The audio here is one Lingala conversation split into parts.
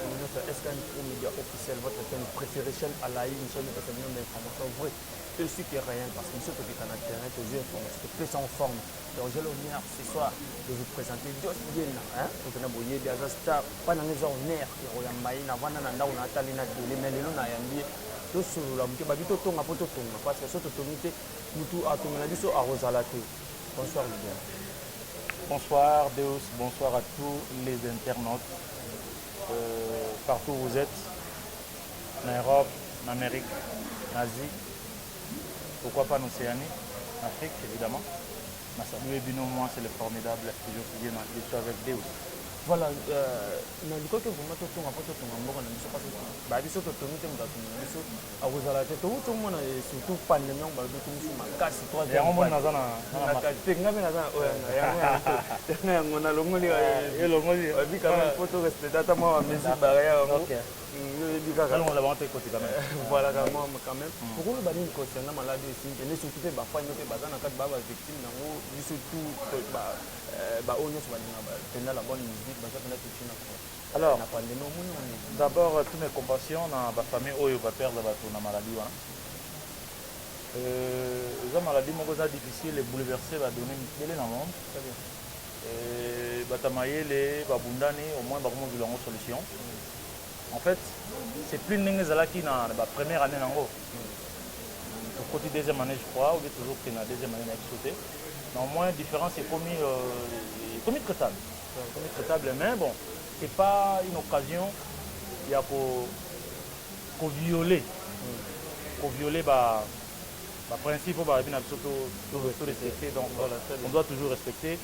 est-ce qu'un média officiel, votre chaîne préférée, chaîne à la une chaîne d'information vraie, je suis qui rien parce que nous sommes qui en terrain, toujours information, plus en forme. Donc j'ai l'honneur ce soir de vous présenter Jos Diena, hein, donc on a boyé des star, pas dans les honneurs, il y a maï, avant on a tali na télé, mais les noms ayambi, tout sur la mouke, babito tonga poto tonga, parce que ce tomité, nous tout à tonga, dit so à Rosalate. Bonsoir Lydia. Bonsoir Deus, bonsoir à tous les internautes, partout où vous êtes, en Europe, en Amérique, en Asie, pourquoi pas en Océanie, en Afrique évidemment. Ma salut et bino, moi c'est le formidable toujours bien, je suis avec Deus. Voilà, na liko ke vuma to tonga poto tonga mboko na biso parce que ba biso to tongi te muta tonga biso a kozala te to to mona surtout pandemie on ba biso musu makasi 3 ya ngomona nazana na ka te ngabe nazana oya ya ngona longoli ya longoli bi kama photo respecta ta moi musique barrière OK bi kaka on la vente côté quand même voilà quand même pour le bani concernant maladie aussi et surtout ba fanya pe bazana kat ba victime nango biso tout ba onyo so balinga ba tena la bonne musique. Alors, d'abord, toutes mes compassions dans la famille où va perdre la maladie. La maladie est difficile et bouleversée, va donner une dans le monde. Et les babundani au moins une solution. En fait, c'est plus une qui dans la première année. Au côté deuxième année, je crois, ou toujours que la deuxième année sauté. Néanmoins, la différence est commis traitable. Mais bon, ce n'est pas une occasion il y a qu'on violer le principe de respecter. Donc on doit toujours respecter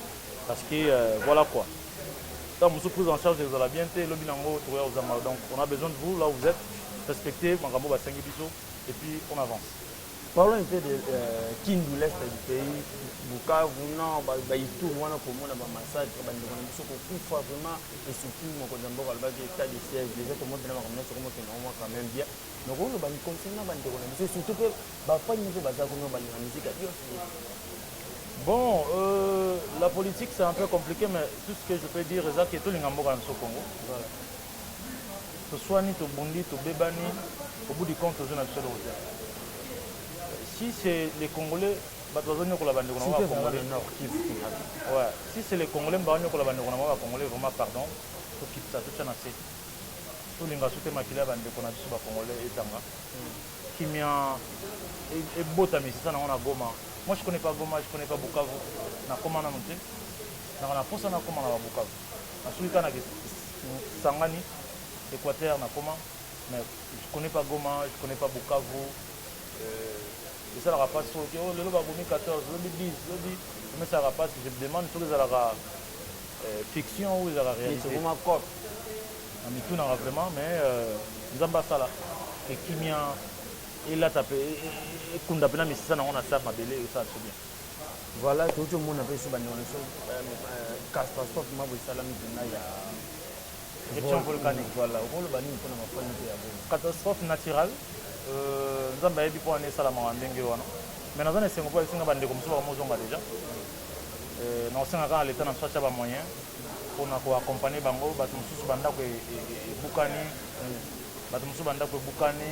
parce que voilà quoi. Dans mon prise en charge de la bien donc on a besoin de vous là où vous êtes, respectez et puis on avance. Parlons un peu de Kindu, l'est du pays, Bukavu, non, Baïtou, on a comme on a un massage, on a vraiment, et surtout, mon condamné, on a des cas de siège, les autres montent dans la communauté, quand même bien. Donc, on a continué à c'est surtout que, pas une musique. Bon, la politique c'est un peu compliqué, mais tout ce que je peux dire, c'est que tout le monde est au Congo. Que ce soit ni au Bundi, au Bébani, au bout du compte, aux jeunes absolument. Si c'est les Congolais, si c'est les Congolais, vraiment pardon, tout qui ça tout ça assez. Tout les gars souté makila bande qu'on a sur Congolais et Tanga. Qui m'a et bota mais ça on a Goma. Moi je connais pas Goma, je connais pas Bukavu. Na comment na monter. Na na posa na comment na Bukavu. Na celui kana que Sangani, Équateur na comment. Mais je connais pas Goma, je connais pas Bukavu. Et ça ne va pas sur le le loba 14, le 10, mais ça va pas si je me demande sur les fiction ou les réalité. C'est vraiment quoi? On est tout vraiment, mais nous avons ça là. Et qui m'a et là tapé et qu'on a mais ça on a ça ma belle et ça c'est bien. Voilà, tout le monde a fait ce bandeau catastrophe ma vous salami de ya éruption volcanique. Voilà, on le banni pour ma famille. Catastrophe naturelle. Nous avons dit pour année ça la marandingue mais nous avons essayé de faire des comme ça déjà. Nous avons l'état dans chercher des moyens pour accompagner bango batumusu banda ko bukani batumusu banda ko bukani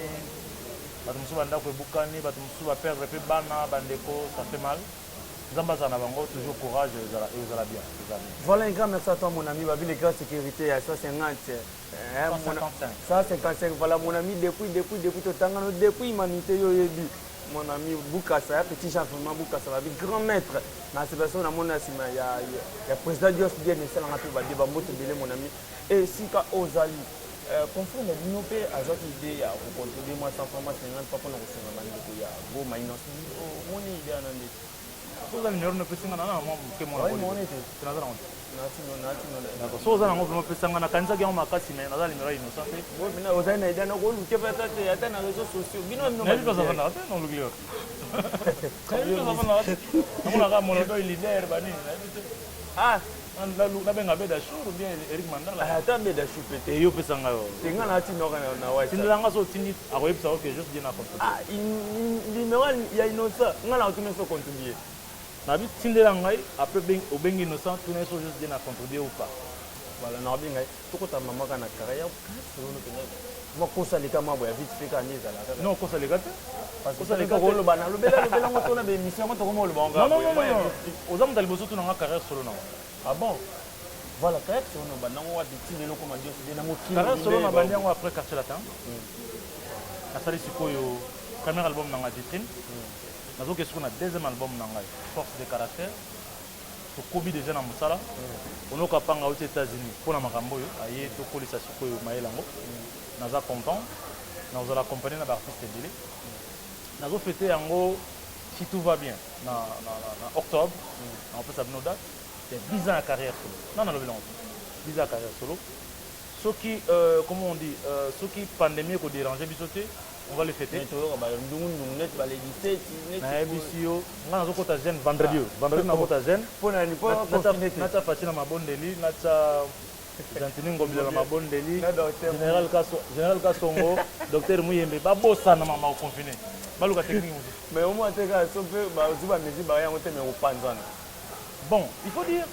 batumusu banda ko bukani batumusu ba perdre pe bana bandeko ça fait mal. Zambazana bango toujours courage et vous allez bien. Voilà un grand merci à toi mon ami, babi les gars sécurité à 150 155 voilà mon ami depuis tout temps depuis humanité yo yebi mon ami Bukasa petit chef vraiment Bukasa babi grand maître na cette personne na mon asima ya président Dios bien et ça na pe ba débat moto belé mon ami et si ka ozali confirme nous pe azot idée ya contrôler moi 100 francs 50 pas pour nous recevoir bandeko ya go minus moni idée anande. Vous avez une personne qui a fait mon abonnement. So vous avez un personne qui a fait mon makasi mais na numéro innocent. Bon mina vous avez une idée na ko luke pa ta ata na réseaux sociaux. Bino no. Mais pas ça va là, non le glio. On a mon leader bani. Ah, na benga beda shuru bien Eric Mandala. Ah, ta beda shuru peut-être. Yo pesa ngayo. Tinga na tino na wa. Tinga nga so tini akoyebisa OK juste bien na compte. Ah, numéro ya innocent. Nga na tino so contribuer. Nabi tindela ngai après ben obengi innocent tout ne so juste bien à contribuer ou pas. voilà na bien ngai tokota mama kana carrière solo no penga moi kosa leka mabo ya vite fait quand ils ala non kosa leka te parce que leka rolo bana lobela ngo tona be mission mo to mo lo banga non ozamu dali bozo tuna nga carrière solo na ah bon voilà carrière solo no bana ngo wa ditine no comment dire c'est na mo ki carrière solo na bandi yango après quartier latin nasali sikoyo premier album na nga vitrine nazoke siko na deuxième album na ngai force de caractère tokobi déjà na mosala onoka panga aux États-Unis mpona makambo oyo aye tokolisa sikoyo mayele yango naza content nazala accompagné na baartiste ebele nazofete yango si tout va bien na octobre napesa bino date c'est 10 ans ya carrière solo non nalobi nango 10 ans ya carrière solo soki comment on dit soki pandémie ekodérange biso te on va le fêter. Naebisio, nga nazokota jeune vendredi. Vendredi nakota jeune. Nacha Fatina mabondeli, nacha Jantini Ngobila na mabondeli, Général Kasongo, Docteur Muyembe, babosa na mama confiné. Baluka technique. Mais au moins tu cas sope ba oziba mezi ba ya ngote me opanzana. Bon, il faut dire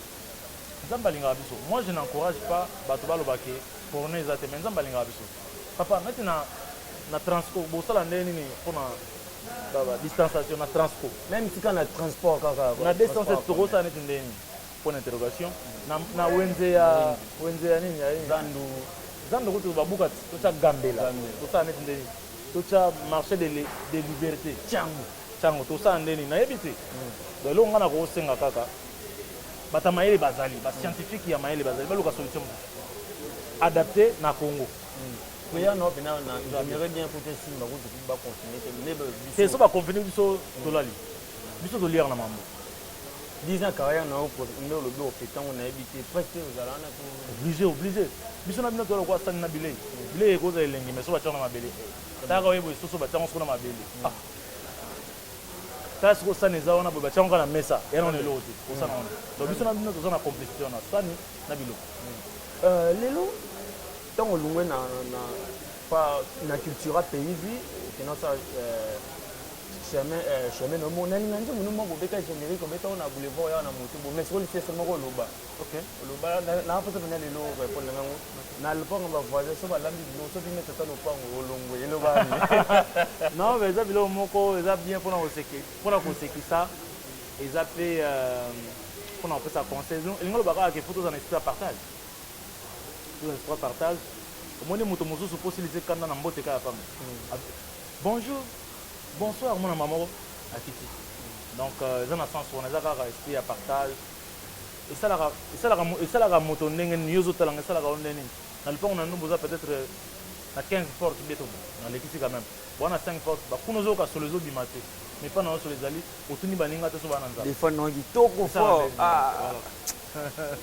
Zambalinga biso. Moi je n'encourage pas bato balobake pour nous ezate mais Zambalinga biso. Papa, maintenant na transco bosala ndeni ni pona baba distanciation na transco même si quand na transport kaka na distance toko sa neti ndeni point d'interrogation na wenze ya nini ya zandu kutu babuka to cha gambela to sa neti ndeni to cha marché de liberté chango to sa ndeni na yebite de lo ngana ko senga kaka bata mayele bazali ba scientifique ya mayele bazali baluka solution adapté na Congo. Mais non, j'aimerais bien écouter si je vais continuer. C'est ça, va confiner biso dolali. Biso de lire na mambo. 10 ans carrière na pour le dos pétant on a habité presque aux alana obligé. Biso na bino to kwa sani na bilei. Bilei ko za elengi mais so ba tshona mabele. Ta ka webo so ba tshona na mabele. Ah. Ta so sani za wana ba tshona na mesa. Yana on elo te. Ko sana on. Donc biso na bino to na compétition na sani na bilo. Lelo ntango olungwe na culture pays kena sa chemin nomo nalinga nze munu moko obeka générique obeta ona boulevard ya na motu bo mais sikoyo lisiese moko oloba oloba naposa pena lelo répondre nango na lopango bavoisin so balambi bilo so bino tata lopango olongwe elobani non mais eza biloko moko eza bien mpona kosekisa eza mpe mpona kopesa conseil elingi olobaka ke fo tozana esprit ya partage trois partage au moins moto mosusu possibilité kanda na mbote kaya pamba bonjour bonsoir mon maman akiti donc eza na sens wana eza kaka esprit ya partage esalaka moto ndenge nini yo ozotalanga esalaka o ndenge nini na lupango na ndombo oza peut-être na 15 porte bieto na lekisi quand même wana 5 porte bakuna ozoyoka solo ezobima te mais pas na osolo ezali otuni baninga te so bana nzala des fois non kitoko fort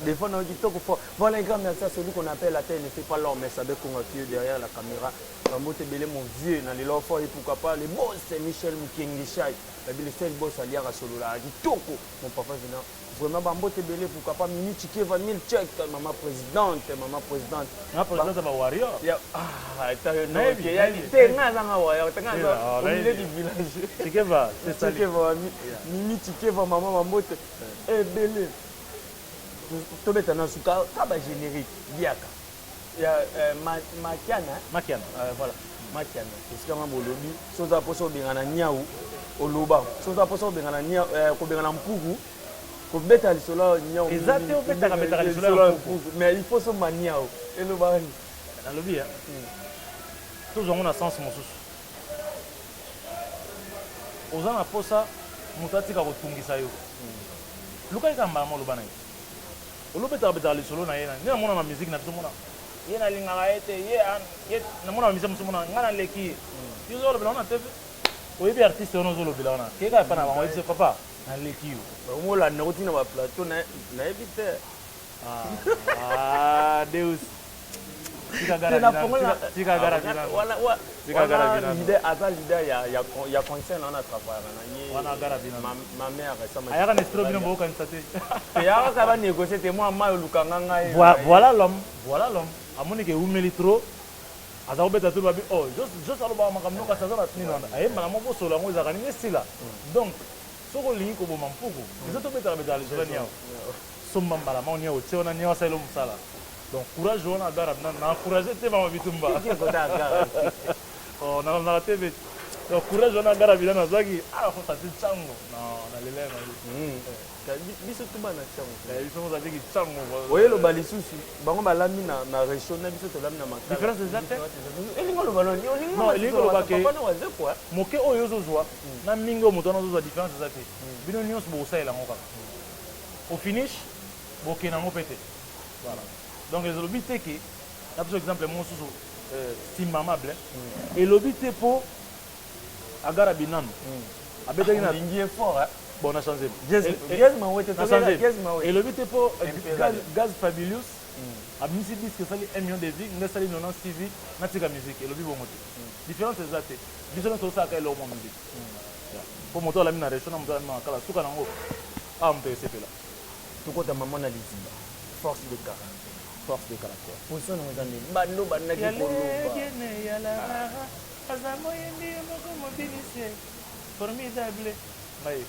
des fois non kitoko fort voilà un grand merci à celui qu'on appelle la télé ne fait pas l'homme mais ça veut qu'on a derrière la caméra Ramote Belé mon vieux dans les l'enfant et pourquoi pas les boss c'est Michel Mukengichai la belle seul boss alias à solo là kitoko mon papa venant vraiment Bambote Belé pourquoi pas Mimi Chikeva mille check maman présidente na présidente ba warrior ya attends il y a tenga za warrior tenga au milieu du village Chikeva c'est ça Chikeva Mimi Chikeva maman Bambote et Belé tobeta na suka kaba générique biaka ya makiana voilà makiana esika ma bolobi soza poso bengana nyau oloba soza poso bengana nyau ko bengana mpuku ko beta lisolo nyau exacte o beta lisolo mpuku mais il faut so maniao eloba ni na lobi ya toujours on a sens mosusu ozana posa mutatika ko tungisa yo luka ikamba mo lobana olobeta beta lisolo na yena ni mona na musique na biso mona yena lingaka ete ye na mona musique muso mona ngana leki yo zo lobela na tv oyebi artiste ono zo lobela na keka pa na bango ese papa na leki yo omola na kotina ba plateau na ebite Deus Tika gara leader ya concerne on a travaillé ma mère récemment ayaka na stro bino boka nsate ya ka ba négocier te moi ma lukanga ngai voilà l'homme amoni ke umeli trop aza obeta tout babi oh juste aloba makamno ka saza na tini nanda ayemba na moko solo ngo ezaka ninge stila donc soko lingi ko boma mpuku ezo to beta beta lisolo niao somba mbala ma onia otiona niao sa elo musala Donc courage on a garab na encourager te mama bitumba. Qui est côté agara? Oh na TV. Donc courage on a garab na zaki ah ko tati chango na lele na. Biso tout bana chango. Ils sont zaki chango. Oui le balisusu bango balami na région na biso to lami na makala. Différence exacte. Elingo lo baloni non elingo lo ba ke papa na waze quoi. Moke oyo zozwa na mingo moto na zozwa différence exacte. Bino nyonso bo sa ela ngoka. Au finish boke na ngo pété. Voilà. Donc les lobby teki na par exemple mon sous stimamable et lobby te po agara binano abeta ina lingi fort hein. Bon on a changé gaz ma wete to gaz ma wete et lobby te po gaz fabulous abimisi disque sali 1 million de vues ngesali 96 vues na tika musique et lobby bon moto différence exacte biso to sa ka elo mo musique pour moto la mina région na moto na kala suka nango ampe sepela to kota maman na liziba force de caractère. Force de caractère. Position nous en est. Bando banda qui formidable. Oui.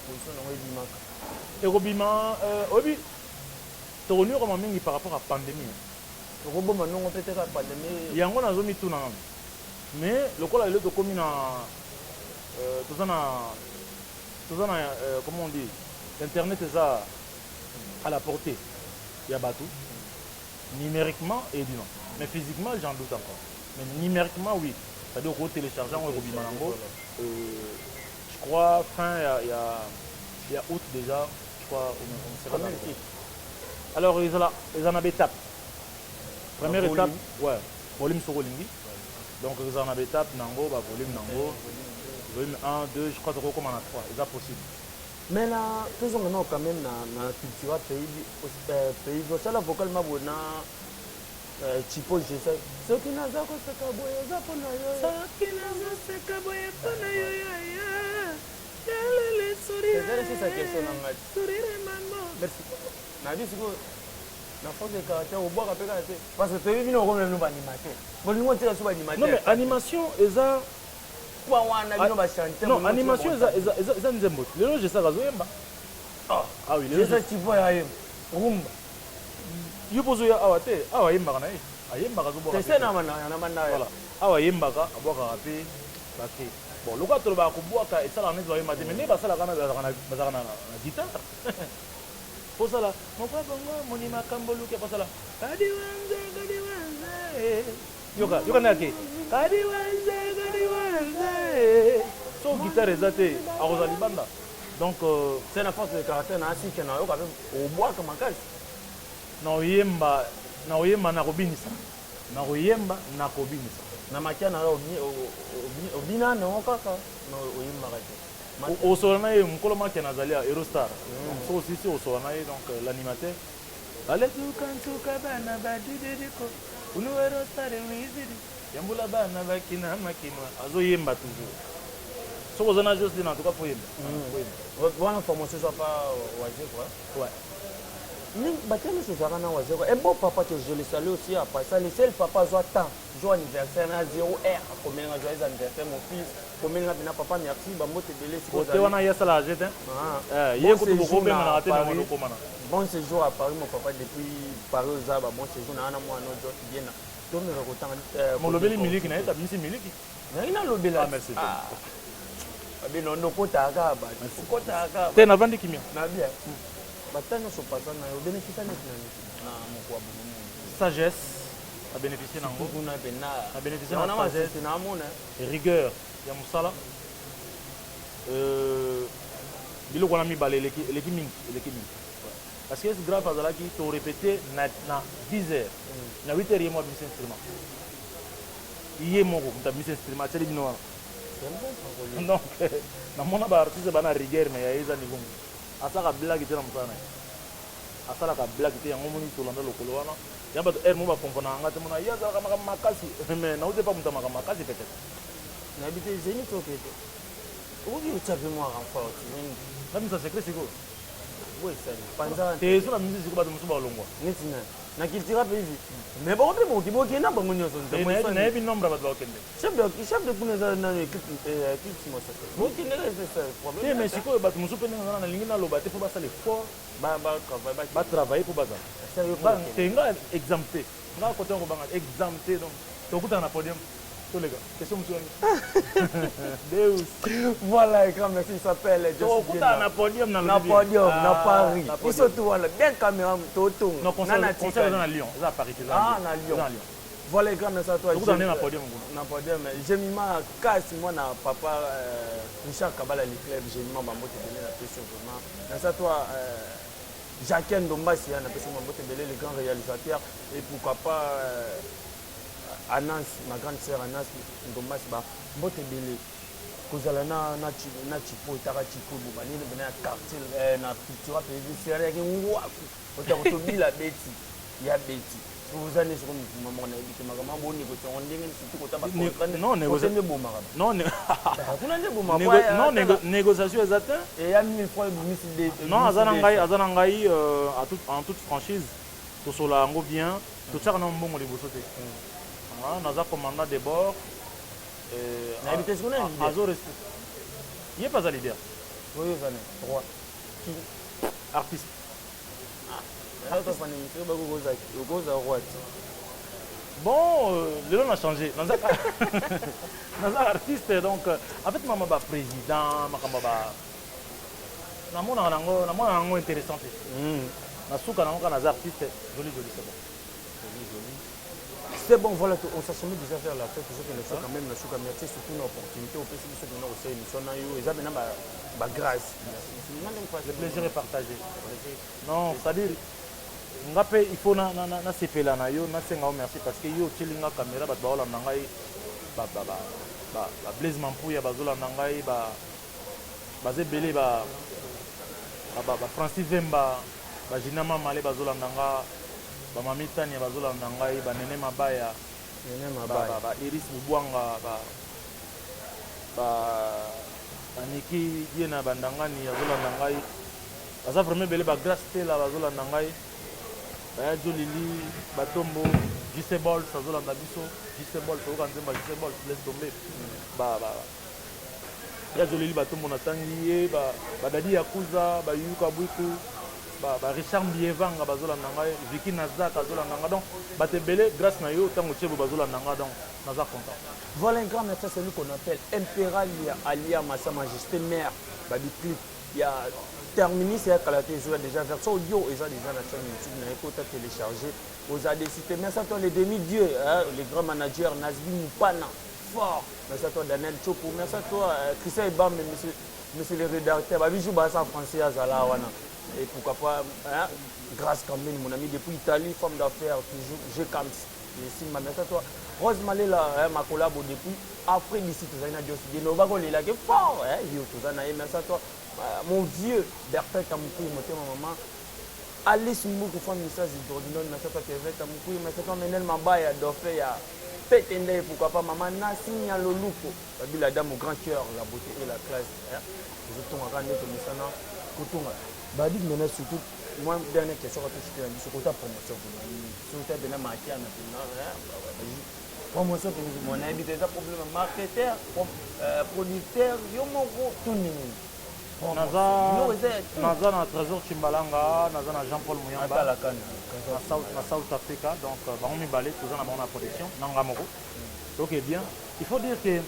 Position nous est dimaka. Et Robima, obi, tu connais comment mingi par rapport à la pandémie. Robo maintenant on peut être la pandémie. Il y a un gros zomi tout na. Mais le col a le commis na, tout ça na, comment on dit, internet est ça à la portée. Il y a bateau. Numériquement et non. Mais physiquement, j'en doute encore. Mais numériquement, oui. C'est-à-dire qu'au téléchargeant, on est Manango. Je crois, fin, il y a août déjà. Je crois, on sera dans le titre. Alors, ils en avaient étape. Première étape, ouais, volume sur Olingi. Donc, ils en avaient étape, Nango, volume Nango. Volume 1, 2, je crois que c'est comme en a 3. C'est possible. Mais là, toujours maintenant quand même dans la culture pays ça la vocal ma bona tipo je sais ce qui n'a pas que ça boye ça pour na yo ce qui n'a pas que boye pour na yo ya le sourire c'est ça question na ngai sourire maman merci na dit que na force de caractère au bois rappeler parce que tu vis nous comme nous animateur bon nous on tire sur animateur non mais animation eza non, animation, c'est un zembot. Le nom, je sais pas. Ah oui, le nom. Je sais que tu vois, rumba. You pose ya awate, awa yemba kana ayemba kazo boka. C'est ça na manda. Voilà. Awa yemba ka boka rapi baki. Bon, loka to ba ko boka esala na zo yemba te mais ba sala kana na guitare. Pour ça là, mon papa bongo moni makambolu ke pasala. Kadi wanza. Yoka na ke. Kadi wanza. So guitare ezate a Rosalie Banda. Donc c'est la force de caractère na asi que na yo quand même au bois comme casse. Na oyemba na kobinisa. Na oyemba na kobinisa. Na makia na obina na okaka na oyemba kate. Au Soranaï, Mkolo Makia Nazalia, Eurostar. So aussi au Soranaï, donc l'animateur. Allez tout quand tout cabana badi dediko. Unu Eurostar wizidi. Yambula bana bakina makina. Azo yemba toujours. So vous en avez juste dit en tout cas pour yemba. Voilà formation soit pas wazé quoi. Ouais. Mais battement ce soir na wazé quoi. Et bon papa que je le salue aussi après ça. Le seul papa soit temps. Jour anniversaire na 0h. Combien de joyeux anniversaire mon fils. Combien de papa merci ba mote belé si vous avez na yesa la jete. Hier ko ko be na raté na mo ko mana. Bon séjour à Paris mon papa depuis Paris aux Abba bon séjour na moi no jour bien. Donc nous recotons mon lobeli miliki na eta misi miliki. Na ina lobela. Ah merci. Abi no kota aka ba. Kota aka. Te na vandi kimia. Na bien. Batano so pasa na yo bénéficier na moko abu. Sagesse à bénéficier nango. Kuna bena. À bénéficier na sagesse na mona. Rigueur ya musala. Biloko na mi balé leki mingi. Parce que c'est grave à qui tu répété na 10 heures. Na 8 heures moi bis instrument. Iye moko ta bis instrument teli bino. Donc na mona ba artiste bana rigueur mais ya eza niveau. Asaka blague te na musana. Asala ka blague te yango moni to landa lokolo wana. Yamba to air mo ba pompona ngate mona ya za kama makasi mais na ute pas mutama makasi peut-être. Na bité zeni to kete. Où tu tapes moi renfort. Même ça secret c'est quoi? Oui, ça. Panza. T'es sur la musique c'est quoi de musuba longwa. Netina. na culture pays mais bon pe bon ki na bango nyonso na yebi nombre bato bakende chef de kuna za na équipe mo ça bon ki ne c'est problème mais sikoyo bato mosusu pe ndenge na lingi naloba te mpo basala effort batravaille mpo baza te nga exempté nga kote yango banga exempté donc tokutana na podium les gars, question Deus. Voilà, grand merci, il s'appelle Joseph. Na podium, na Paris. Ils sont tous là, bien caméra, tout. Non, concert dans Lyon, ça à Paris, ah, na Lyon. Voilà, grand merci à toi. Vous avez un podium. Na podium, j'ai mis ma casse moi na papa Richard Kabala Leclerc, j'ai mis ma moto de la pression vraiment. Merci à toi Jacques Ndombasi, na pression ma moto de le grand réalisateur et pourquoi pas Anas, ma grande sœur Anas Ndombas ba mbote belé kozala na chipo itaka chipo bobanini bena quartier na culture pays sérieux ki ngwaku ota bila beti ya beti vous allez sur maman na ebite makama boni ko tongo ndenge surtout ko taba non négociation non négociation exacte et ya 1000 francs de non azana ngai en toute franchise to sola ngo bien to tsaka na mbongo liboso te naza commandant de bord azo resté il est pas à leader oui vané roi qui artiste bon le nom a changé naza artiste donc en fait mama ba président makamba ba namona nango intéressant na suka nango naza artiste joli c'est bon. C'est bon, voilà, on s'assomme déjà faire la fête, toujours que nous sommes quand même, nous sommes merci, surtout une opportunité, au plus, nous sommes aussi, nous sommes eu, et ça, maintenant, grâce. Le plaisir est partagé. Non, c'est-à-dire, il faut na sepela na yo, na senga merci, parce que yo, tchelinga caméra, bat baola nangai, Blaise Mampouya, bazola nangai, bazé belé, Francis Vemba, Jinama Malé, bazola nanga, Mami Tania bazolanda ngai ba Nene Mabaya ba Iris Bubwanga ba Niki Diena bandangani bazolanda ngai baza vraiment belé ba Grace Tela bazolanda ngai ba Jolili Batombo Gisebol bazolanda biso Gisebol to ka nzemba Gisebol laisse tomber ya Jolili Batombo na tangi ba Dadi Yakuza ba Yuka Buiku Richard Bievanga bazolanda ngai Vicky Nazaka bazolanda ngai donc batebele grâce na yo tango tchebo bazolanda ngai donc naza content. Voilà un grand maître, c'est lui qu'on appelle Impéral Alia Massa Majesté Mère babi clip il y a terminé c'est Kalate joué déjà version audio et ça déjà la chaîne YouTube na écoute à télécharger aux adécités merci à toi les demi-dieux les grands managers Nazbi Mupana fort merci à toi Daniel Chopo merci à toi Christian Ebam monsieur le rédacteur babi jou basa français azala wana. Et pourquoi pas, grâce quand même, mon ami, depuis Italie, femme d'affaires, toujours, j'ai comme ici, ma mère, toi. Rose Malé, ma collab depuis, après d'ici, tout ça, il y a des Nova, il est là, qui est fort, tout ça, merci à toi. Mon vieux, Bertrand Kamoukou, ma maman, Alice Mboukou, femme message d'ordinaire, merci à toi, Kevin Kamoukou, merci à toi, Menel Mabaya, Dofé, Pétende, pourquoi pas, maman, Nassim Yalolouko, la dame au grand cœur, la beauté et la classe, je tombe à rendre comme ça, Badi maintenant surtout moi dernière question quand je suis sur côté promotion sur côté de la matière promotion mon ami des problèmes marketeur producteur yo moko tout nini naza na Trésor Chimbalanga naza na Jean-Paul Mouyamba na South Africa donc bango mibale toza na bango na production nanga moko donc bien il faut dire que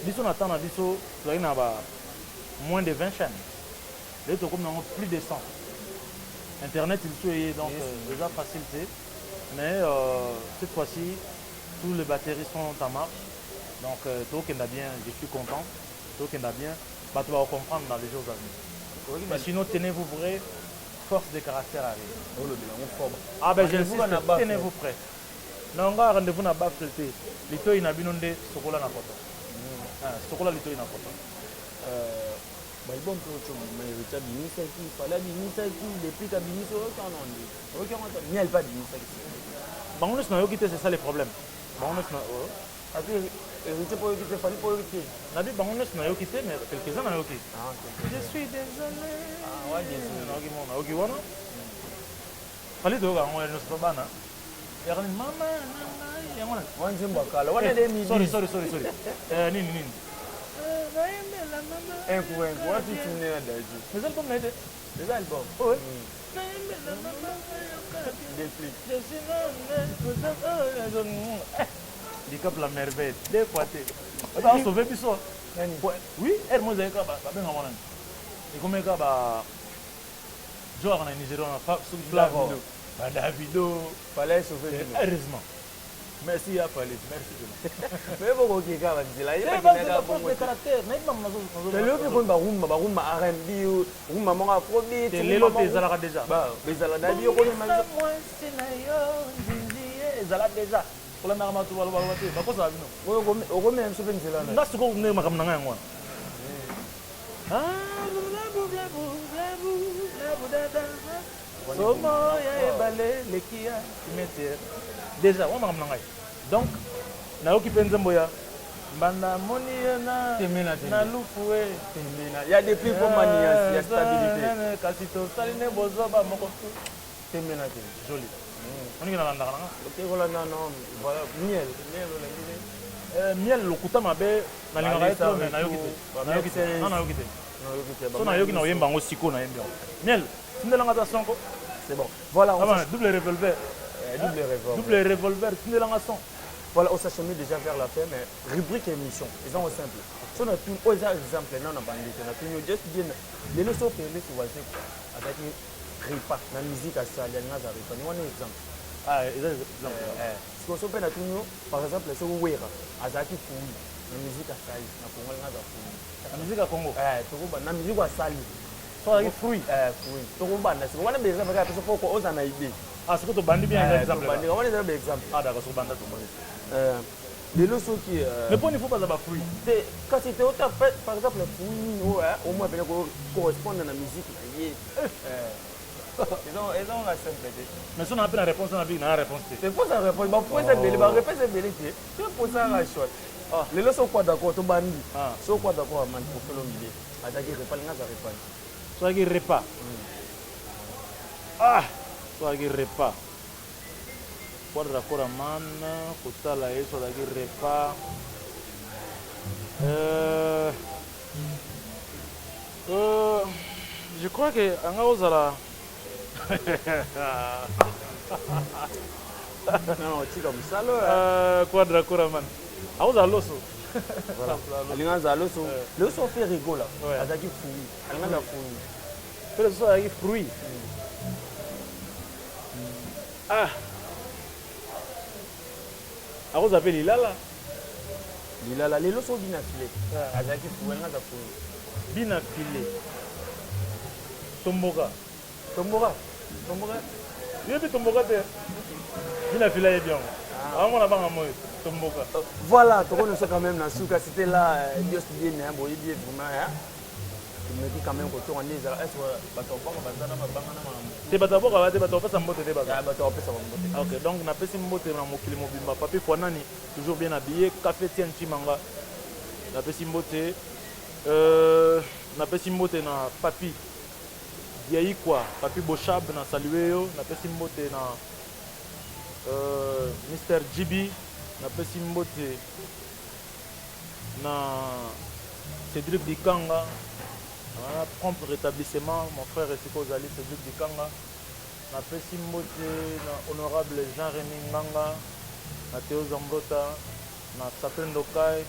biso na temps na biso tozali na ba moins de 20 chaînes. Les autres comme plus de 100. Internet, il est donc déjà facilité. Mais cette fois-ci, tous les batteries sont en marche. Donc, tout qui est bien, je suis content. Tout qui est bien, bah, tu vas comprendre dans les jours à venir. Mais sinon, tenez-vous prêts, force de caractère arrive. Ah ben, j'insiste, tenez-vous prêts. Non, on a rendez-vous dans la baffe. L'ito il n'a pas de chocolat na photo. Chocolat l'ito il n'a pas. Bon pour mais Richard Binisa qui fallait Binisa qui depuis que Binisa autant non dit aucun mais elle pas Binisa qui bon nous n'avons quitté c'est ça le problème bon nous après Richard pour quitter fallait pour quitter n'a dit bon nous n'avons quitté mais quelques-uns n'ont quitté je suis désolé ah ouais désolé ok voilà Fallait de voir on est nos bana. Ya kan mama ya ngona. Wan zimba kala. Wana de mi. Sorry. Nini. Enku. What is in there daji? Mais album là était. Les albums. Oh. Des clips. Du cap la merveille. Des fois t'es. Attends, sauver puis ça. Oui, elle moi j'ai ka ba ben ngona. Et comme ka ba joueur en Nigeria on a pas sous Flavo. Ba Davido, Fallait sauver. heureusement. Merci à Fallait, merci. Mais bon qui ka banzila. C'est pas de caractère, mais pas mazo. C'est le qui ba rumba R&B, rumba monga afrobeat. C'est lelo te zalaka déjà. Ba, bezala na bi ko Moi c'est na yo, nzinzi zala déjà. Pour la mama tu wala wala te, ba ko sa bino. Oko même sauver nzela na. Ndasu ko ne makam na ngwa. Somo ya balé lekia meter. Déjà on makam na ngai. Donc na yo ki penza mboya. Banda moni na lufuwe. Il y a des prix pour maniance, il y a stabilité. Kasi to saline bozo ba moko. Temena Joli. On est dans la nana. OK, voilà non, voilà miel. Miel lokuta mabe na linga eto na yokite. Na yokite. So na yoki na oyemba ngo siko na yemba. Miel, sindelanga ta sonko. C'est bon. Voilà, on double revolver. Double revolver, sindelanga son. Voilà, on s'achemine déjà vers la fin, mais rubrique émission, ils sont simple. Si on a tout, aux exemples, non, on a bandit, on a tout, nous juste dire, les leçons que les voisins, avec une repas, la musique à ça, il y a un repas, nous on a un exemple. Ah, exemple. Ce qu'on s'appelle à tout, par exemple, c'est où est à Zaki Foui, la musique à Sali, la Congo, la musique à Congo. La musique à Sali. So, il fruit. Fruit. Donc, on va dire, on a des exemples, parce qu'il faut qu'on ait une idée. Ah, c'est que tu bandis bien un exemple. On a des exemples. Ah, d'accord, c'est bandit. Les leçons qui. Mais pour il faut pas avoir fruit. Quand c'était autant, par exemple, les fruits, au moins, correspondent à la musique. Ils ont la simple. Mais si on a appris la réponse, on a vu la réponse. C'est pour ça la réponse. Ma réponse est belle. Ma réponse est belle. C'est pour ça la chose. Les leçons quoi d'accord, tu bandis. So quoi d'accord, man, pour faire le milieu. Attaquer repas, les gars, repas. Soit qui repas. Ah, soit qui repas. Quoi d'accord, man, côté là, soit qui repas. Je crois que en Auzala. Non, tu comme ça là. Quadra Kuraman. Auzala loso. Voilà. Alingaza loso. Loso fait rigoler. Azaki fouille. Alingaza fouille. Fait le soir avec fruit. Ah. Auzala appelle Lilala. Lilala, les loso bien affilés. Azaki fouille. Alingaza fouille. Bien affilé. Tomboka. Tomboka. Il y a des Tomboka. Bien affilé est bien. Ah, on a pas un mot. Tomboka. Voilà, tu connais quand même dans Souka, c'était là, Dieu se dit, mais bon, il dit vraiment, hein. Il me dit quand même que tu en es, est-ce que tu vas te batabo ka bate bato pesa mbote te baza bato pesa mbote. OK, donc na pesi mbote na mokili mobimba papi Fwanani toujours bien habillé café tien chimanga na pesi mbote na pesi mbote na papi Diayi quoi papi Bochab na saluer yo na pesi mbote na Mr Jibi na pesi mbote na Cédric Dikanga. Prompt rétablissement, mon frère Esiko Zali, Cédric Dikanga. Na pesi mbote na honorable Jean-Rémy Nganga, na Théo Zambrota, na Sapin Dokai,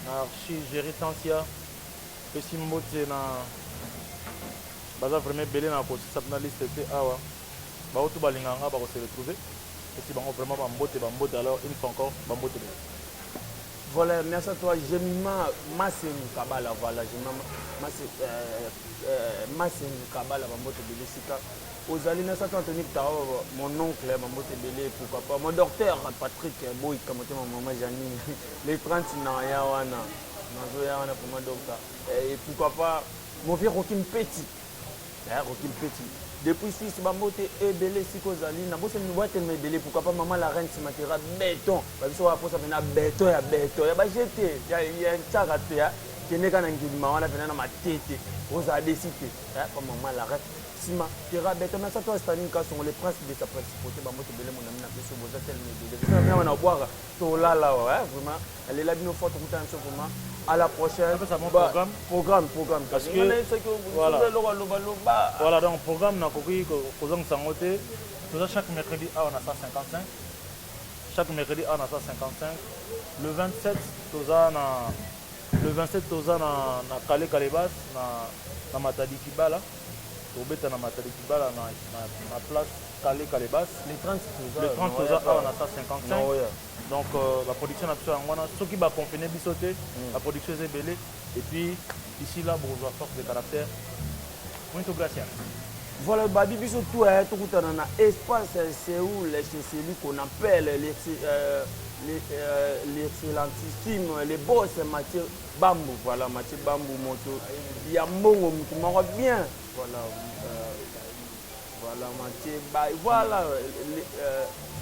na Archie Géry Tansia. Pesi mbote na baza vraiment belé na kosi sapna liste te awa. Ba otu balinganga ba ko se retrouver. Pesi bango vraiment ba mbote alors une fois encore ba mbote. Voilà, merci à toi. Jemima Masseni Kabala, voilà, Jemima Masseni Kabala, Mambote Belésika. Aux alliés, merci à toi, Anthony Tao, mon oncle, Mambote Belé, pourquoi pas. Mon docteur, Patrick Boy, comme ma maman Janine, les 30 ans, Yawana, Nazoyawana pour mon docteur. Et pourquoi pas, mon vieux Rokim Petit. Rokim Petit. Depuis si c'est Bambote et Belé, si Kozali, n'a pas une boîte mais Belé, pourquoi pas maman la reine Simatera béton. Parce que ça va faire béton, il y a béton, il y a jeté, il y a un tcharaté, qui n'est qu'un engagement, on a fait ma tête, on a décidé, pas maman la reine Sima, Tera, Betona, ça, toi, Stanin, sont les principes de sa principauté, Bamoto Belé, mon ami, n'a pas besoin de tel, mais on a boire, tout là, vraiment, elle est là, nous faut tout le temps, vraiment. À la prochaine. Ça mon programme. Parce que voilà. Voilà, donc programme, chaque mercredi, on a 155. Chaque mercredi, on a 155. Le 27, na Kale Kalebas, na Matadi Kibala. Au na Matadi Kibala, na place Kale Kalebas. Les 30 on a 155. Donc la production a ceux qui va confiner bisoté, la production est belée. Et puis ici là, pour avoir force de caractère. Muito gracias. Voilà, Babi Biso tout est tout dans un espace, c'est où c'est lui qu'on appelle l'excellentissime, les boss Mathieu Bambou, voilà, Mathieu Bambou Moto. Il y a Mongo qui m'en bien, voilà, voilà, Mathieu Baï, voilà,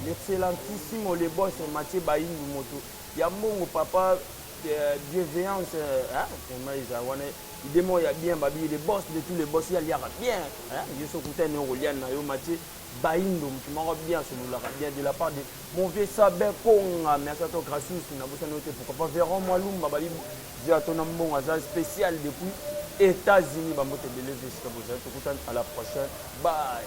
l'excellentissime, les boss Mathieu Baï Moto. Il y a Mongo papa, bienveillance, hein, il démon il y a bien babi les boss de tous les boss il y a bien hein je suis content de Rolian na yo Mathieu Baindo qui m'a bien sur nous bien de la part de mon vieux Sabé Konga merci à toi gracieux na bossa noté pourquoi pas Véron Mwalumba babi j'ai ton bon azal spécial depuis États-Unis ba moté de lever ce que vous êtes content à la prochaine bye.